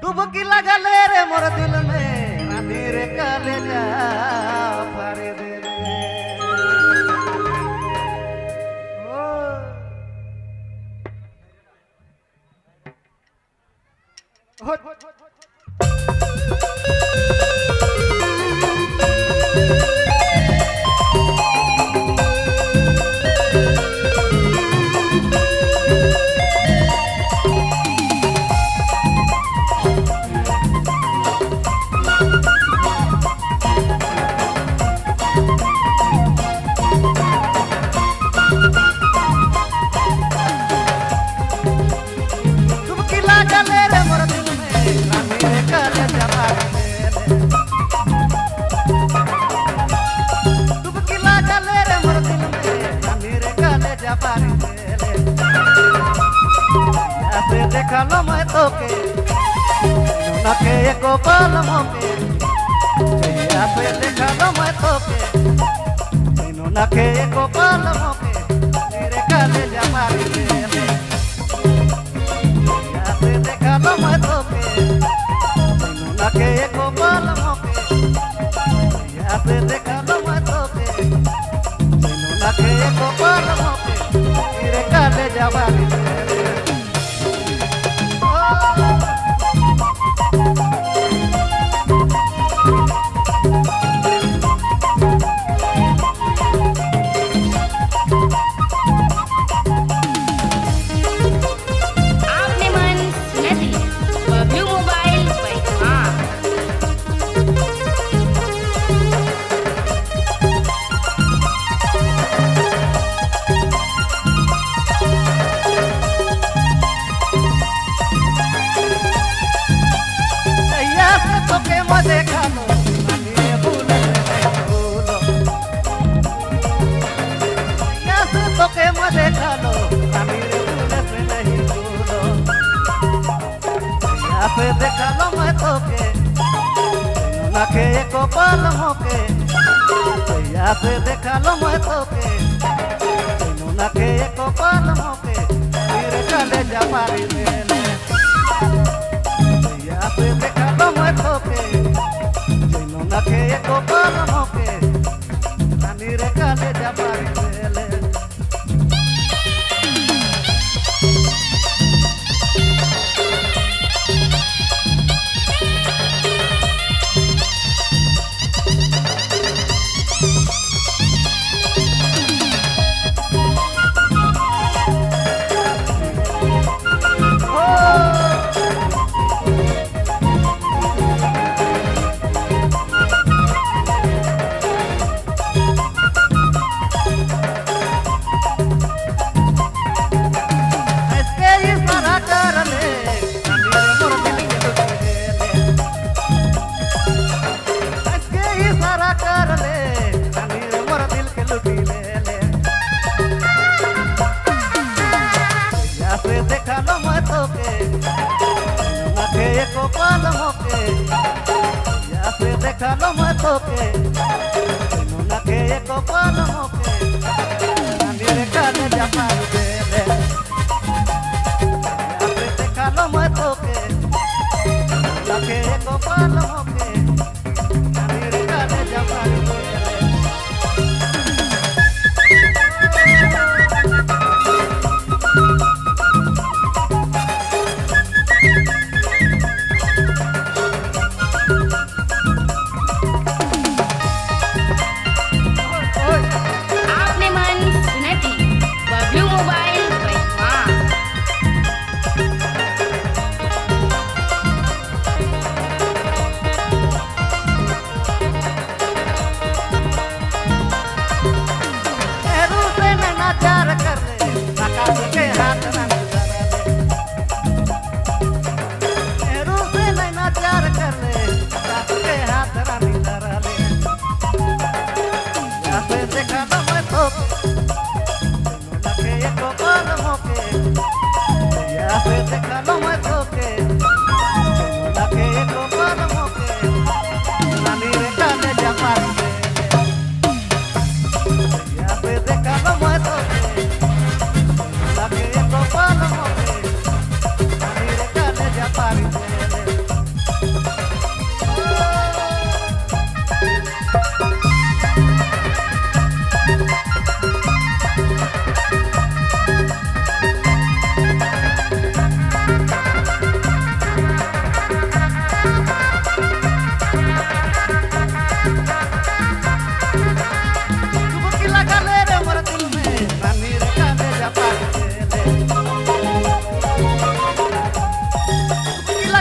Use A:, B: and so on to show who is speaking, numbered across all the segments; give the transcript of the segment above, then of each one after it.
A: डुबकी लगले रे मोर दिल में रानी रे कलेजा फाड़ दे रे। देखा लो मैं तो के नखे एको पल मोके पे देखा लो मैं तो के नखे एको पल मोके तेरे काले जमारी ले पे देखा लो मैं तो के नखे एको पल मोके पे देखा लो मैं तो के नखे एको पल मोके तेरे काले जमारी ले। पे देखा लो मैं तो के नखे एको पल मोके पे देखा लो मैं तो के नखे एको पल मोके तेरे काले जमारी ले पे देखा लो मैं तो के नखे एको पल मोके तेरे काले जमारी ले। देखा लो मैं तो के नखे एको पल मोके देखा लो मैं तो के नखे एको पल मोके मेरे काले जमारी दे देखा लो मैं तो के नखे एको पल मोके मेरे काले जमारी दे।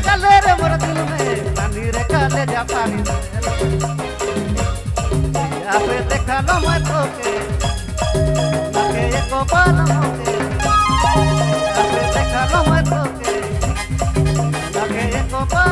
A: लगले रे मोर दिल में पानी रे काले जा पानी या पे देखा लो मैं तोके लगे एको पल मोके या पे देखा लो मैं तोके लगे एको पल